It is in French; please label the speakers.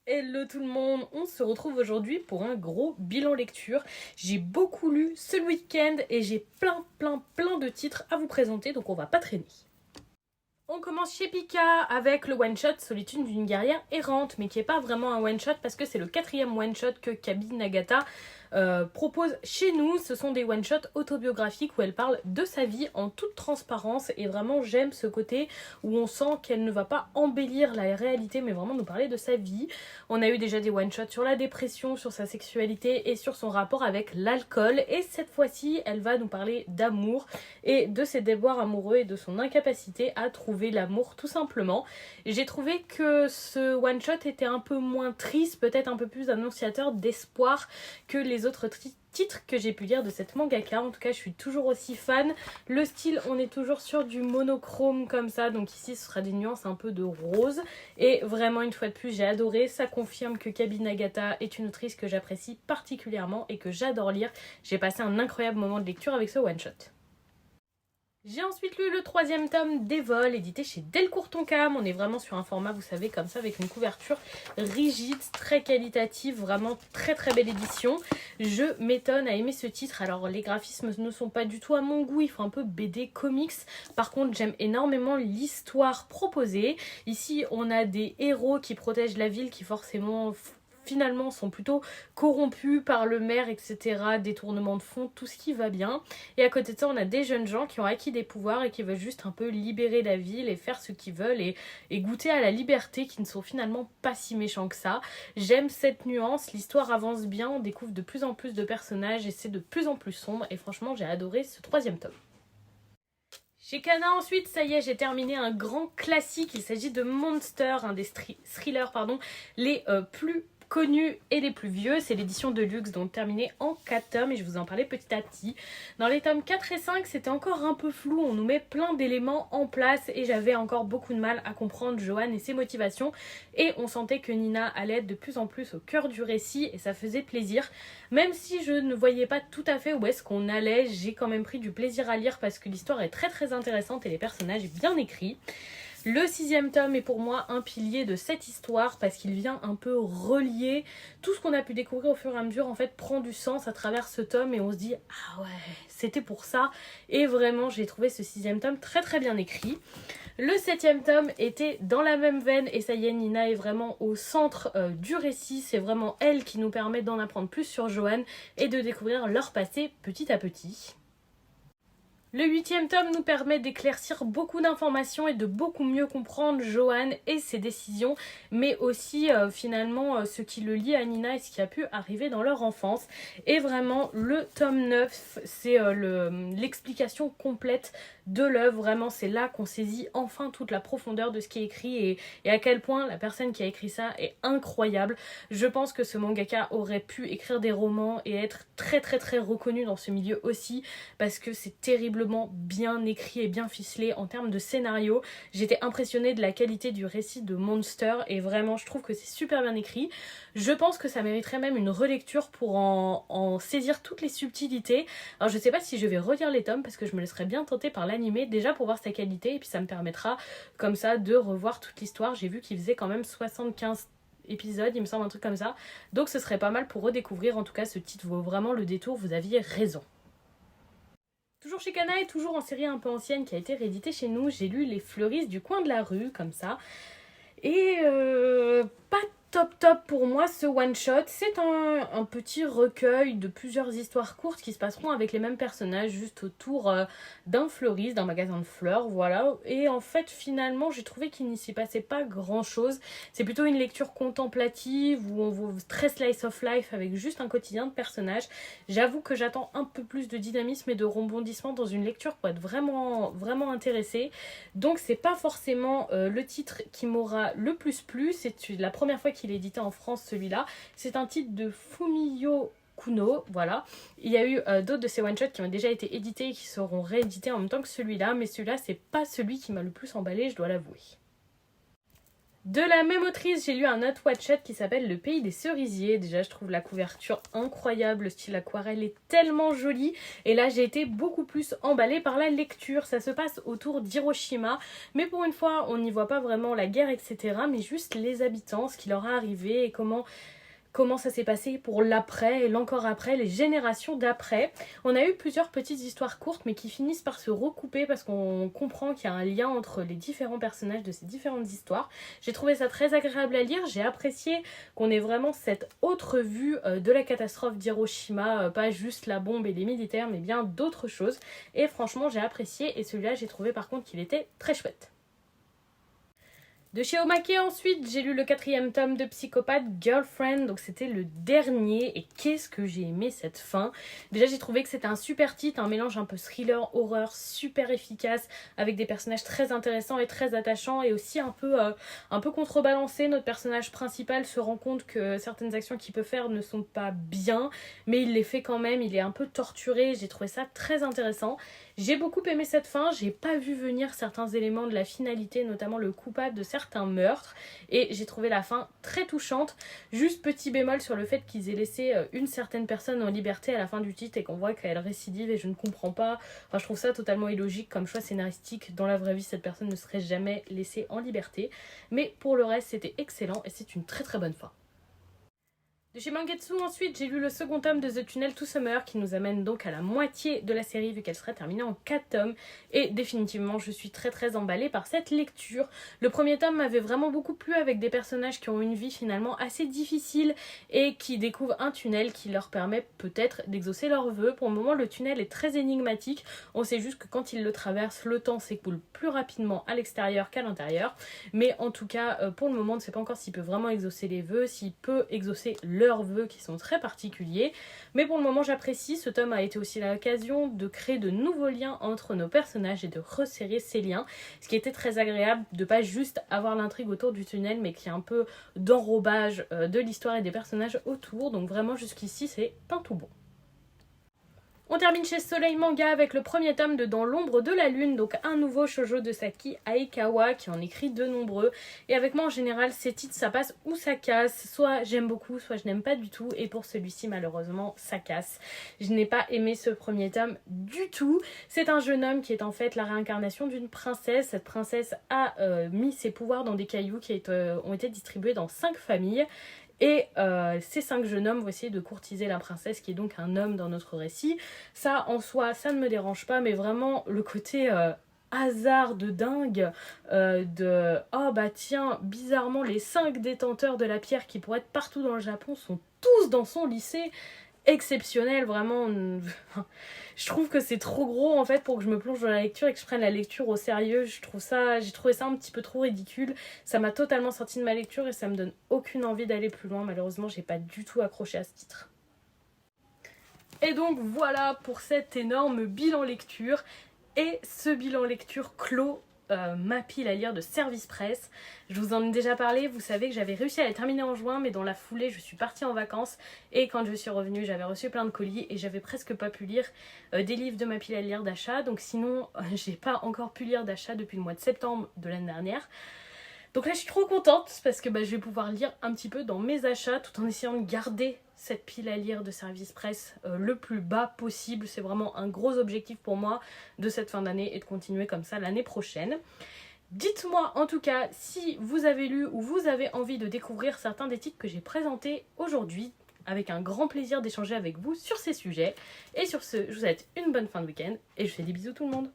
Speaker 1: Hello tout le monde, on se retrouve aujourd'hui pour un gros bilan lecture. J'ai beaucoup lu ce week-end et j'ai plein de titres à vous présenter, donc on va pas traîner. On commence chez Pika avec le one-shot Solitude d'une guerrière errante, mais qui n'est pas vraiment un one-shot parce que c'est le quatrième one-shot que Kabi Nagata propose chez nous. Ce sont des one-shots autobiographiques où elle parle de sa vie en toute transparence et vraiment j'aime ce côté où on sent qu'elle ne va pas embellir la réalité mais vraiment nous parler de sa vie. On a eu déjà des one-shots sur la dépression, sur sa sexualité et sur son rapport avec l'alcool et cette fois-ci elle va nous parler d'amour et de ses déboires amoureux et de son incapacité à trouver l'amour tout simplement. J'ai trouvé que ce one-shot était un peu moins triste, peut-être un peu plus annonciateur d'espoir que les autres titres que j'ai pu lire de cette mangaka. En tout cas, je suis toujours aussi fan. Le style, on est toujours sur du monochrome comme ça, donc ici ce sera des nuances un peu de rose. Et vraiment, une fois de plus, j'ai adoré. Ça confirme que Kabi Nagata est une autrice que j'apprécie particulièrement et que j'adore lire. J'ai passé un incroyable moment de lecture avec ce one-shot. J'ai ensuite lu le troisième tome des Vols, édité chez Delcourt Tonkam. On est vraiment sur un format, vous savez, comme ça, avec une couverture rigide, très qualitative, vraiment très belle édition. Je m'étonne à aimer ce titre. Alors, les graphismes ne sont pas du tout à mon goût, il faut un peu BD comics. Par contre, j'aime énormément l'histoire proposée. Ici, on a des héros qui protègent la ville, qui forcément finalement sont plutôt corrompus par le maire, etc. Détournement de fonds, tout ce qui va bien. Et à côté de ça, on a des jeunes gens qui ont acquis des pouvoirs et qui veulent juste un peu libérer la ville et faire ce qu'ils veulent et goûter à la liberté, qui ne sont finalement pas si méchants que ça. J'aime cette nuance, l'histoire avance bien, on découvre de plus en plus de personnages et c'est de plus en plus sombre. Et franchement, j'ai adoré ce troisième tome. Chez Kana ensuite, ça y est, j'ai terminé un grand classique. Il s'agit de Monster, un des thrillers les plus connus et les plus vieux. C'est l'édition de luxe, donc terminée en 4 tomes et je vous en parlais petit à petit. Dans les tomes 4 et 5, c'était encore un peu flou. On nous met plein d'éléments en place et j'avais encore beaucoup de mal à comprendre Johan et ses motivations. Et on sentait que Nina allait être de plus en plus au cœur du récit et ça faisait plaisir. Même si je ne voyais pas tout à fait où est-ce qu'on allait, j'ai quand même pris du plaisir à lire parce que l'histoire est très intéressante et les personnages bien écrits. Le sixième tome est pour moi un pilier de cette histoire parce qu'il vient un peu relier tout ce qu'on a pu découvrir au fur et à mesure, en fait prend du sens à travers ce tome et on se dit ah ouais c'était pour ça. Et vraiment j'ai trouvé ce sixième tome très bien écrit. Le septième tome était dans la même veine et ça y est, Nina est vraiment au centre du récit. C'est vraiment elle qui nous permet d'en apprendre plus sur Johan et de découvrir leur passé petit à petit. Le huitième tome nous permet d'éclaircir beaucoup d'informations et de beaucoup mieux comprendre Johan et ses décisions, mais aussi finalement ce qui le lie à Nina et ce qui a pu arriver dans leur enfance. Et vraiment, le tome 9, c'est l'explication complète de l'œuvre. Vraiment, c'est là qu'on saisit enfin toute la profondeur de ce qui est écrit et à quel point la personne qui a écrit ça est incroyable. Je pense que ce mangaka aurait pu écrire des romans et être très reconnu dans ce milieu aussi parce que c'est terriblement bien écrit et bien ficelé en termes de scénario. J'étais impressionnée de la qualité du récit de Monster et vraiment je trouve que c'est super bien écrit. Je pense que ça mériterait même une relecture pour en saisir toutes les subtilités. Alors je sais pas si je vais relire les tomes parce que je me laisserai bien tenter par l'animé déjà pour voir sa qualité et puis ça me permettra comme ça de revoir toute l'histoire. J'ai vu qu'il faisait quand même 75 épisodes, il me semble un truc comme ça. Donc ce serait pas mal pour redécouvrir. En tout cas, ce titre vaut vraiment le détour, vous aviez raison. Toujours chez Kana et toujours en série un peu ancienne qui a été rééditée chez nous, j'ai lu Les Fleuristes du coin de la rue, comme ça. Et pas top pour moi ce one shot. C'est un petit recueil de plusieurs histoires courtes qui se passeront avec les mêmes personnages juste autour d'un fleuriste, d'un magasin de fleurs, voilà. Et en fait finalement j'ai trouvé qu'il n'y s'y passait pas grand chose. C'est plutôt une lecture contemplative où on voit très slice of life avec juste un quotidien de personnages. J'avoue que j'attends un peu plus de dynamisme et de rebondissement dans une lecture pour être vraiment intéressée. Donc c'est pas forcément le titre qui m'aura le plus plu. C'est la première fois qu'il est édité en France celui-là. C'est un titre de Fumio Kuno, voilà. Il y a eu d'autres de ces one-shots qui ont déjà été édités et qui seront réédités en même temps que celui-là, mais celui-là c'est pas celui qui m'a le plus emballé, je dois l'avouer. De la même autrice, j'ai lu un autre one-shot qui s'appelle Le Pays des Cerisiers. Déjà, je trouve la couverture incroyable, le style aquarelle est tellement joli. Et là, j'ai été beaucoup plus emballée par la lecture. Ça se passe autour d'Hiroshima, mais pour une fois, on n'y voit pas vraiment la guerre, etc. Mais juste les habitants, ce qui leur est arrivé et comment ça s'est passé pour l'après et l'encore après, les générations d'après. On a eu plusieurs petites histoires courtes mais qui finissent par se recouper parce qu'on comprend qu'il y a un lien entre les différents personnages de ces différentes histoires. J'ai trouvé ça très agréable à lire, j'ai apprécié qu'on ait vraiment cette autre vue de la catastrophe d'Hiroshima, pas juste la bombe et les militaires mais bien d'autres choses. Et franchement j'ai apprécié et celui-là j'ai trouvé par contre qu'il était très chouette. De chez Omake ensuite, j'ai lu le 4e tome de Psychopathe Girlfriend, donc c'était le dernier, et qu'est-ce que j'ai aimé cette fin. Déjà j'ai trouvé que c'était un super titre, un mélange un peu thriller, horreur, super efficace, avec des personnages très intéressants et très attachants, et aussi un peu contrebalancé. Notre personnage principal se rend compte que certaines actions qu'il peut faire ne sont pas bien, mais il les fait quand même, il est un peu torturé, j'ai trouvé ça très intéressant. J'ai beaucoup aimé cette fin, j'ai pas vu venir certains éléments de la finalité, notamment le coupable de certains meurtres, et j'ai trouvé la fin très touchante. Juste petit bémol sur le fait qu'ils aient laissé une certaine personne en liberté à la fin du titre et qu'on voit qu'elle récidive et je ne comprends pas. Enfin, je trouve ça totalement illogique comme choix scénaristique. Dans la vraie vie, cette personne ne serait jamais laissée en liberté. Mais pour le reste, c'était excellent et c'est une très très bonne fin. De chez Mangetsu ensuite, j'ai lu le second tome de The Tunnel to Summer qui nous amène donc à la moitié de la série vu qu'elle sera terminée en 4 tomes et définitivement je suis très très emballée par cette lecture. Le premier tome m'avait vraiment beaucoup plu avec des personnages qui ont une vie finalement assez difficile et qui découvrent un tunnel qui leur permet peut-être d'exaucer leurs vœux. Pour le moment le tunnel est très énigmatique, on sait juste que quand ils le traversent le temps s'écoule plus rapidement à l'extérieur qu'à l'intérieur, mais en tout cas pour le moment on ne sait pas encore s'il peut vraiment exaucer les vœux, s'il peut exaucer leurs vœux qui sont très particuliers, mais pour le moment j'apprécie. Ce tome a été aussi l'occasion de créer de nouveaux liens entre nos personnages et de resserrer ces liens, ce qui était très agréable de pas juste avoir l'intrigue autour du tunnel mais qu'il y a un peu d'enrobage de l'histoire et des personnages autour, donc vraiment jusqu'ici c'est un tout bon. On termine chez Soleil Manga avec le premier tome de Dans l'ombre de la lune, donc un nouveau shoujo de Saki Aikawa qui en écrit de nombreux. Et avec moi en général ces titres ça passe ou ça casse, soit j'aime beaucoup soit je n'aime pas du tout, et pour celui-ci malheureusement ça casse. Je n'ai pas aimé ce premier tome du tout. C'est un jeune homme qui est en fait la réincarnation d'une princesse. Cette princesse a mis ses pouvoirs dans des cailloux qui ont été distribués dans 5 familles. Et ces 5 jeunes hommes vont essayer de courtiser la princesse qui est donc un homme dans notre récit. Ça en soi ça ne me dérange pas, mais vraiment le côté hasard de dingue oh bah tiens bizarrement les 5 détenteurs de la pierre qui pourraient être partout dans le Japon sont tous dans son lycée. Exceptionnel, vraiment. Je trouve que c'est trop gros en fait pour que je me plonge dans la lecture et que je prenne la lecture au sérieux. J'ai trouvé ça un petit peu trop ridicule. Ça m'a totalement sorti de ma lecture et ça me donne aucune envie d'aller plus loin. Malheureusement, j'ai pas du tout accroché à ce titre. Et donc voilà pour cet énorme bilan lecture. Et ce bilan lecture clôt ma pile à lire de Service Presse. Je vous en ai déjà parlé, vous savez que j'avais réussi à la terminer en juin, mais dans la foulée je suis partie en vacances et quand je suis revenue j'avais reçu plein de colis et j'avais presque pas pu lire des livres de ma pile à lire d'achat, donc sinon j'ai pas encore pu lire d'achat depuis le mois de septembre de l'année dernière. Donc là je suis trop contente parce que je vais pouvoir lire un petit peu dans mes achats tout en essayant de garder cette pile à lire de Service Presse le plus bas possible. C'est vraiment un gros objectif pour moi de cette fin d'année et de continuer comme ça l'année prochaine. Dites-moi en tout cas si vous avez lu ou vous avez envie de découvrir certains des titres que j'ai présentés aujourd'hui. Avec un grand plaisir d'échanger avec vous sur ces sujets. Et sur ce, je vous souhaite une bonne fin de week-end et je fais des bisous tout le monde.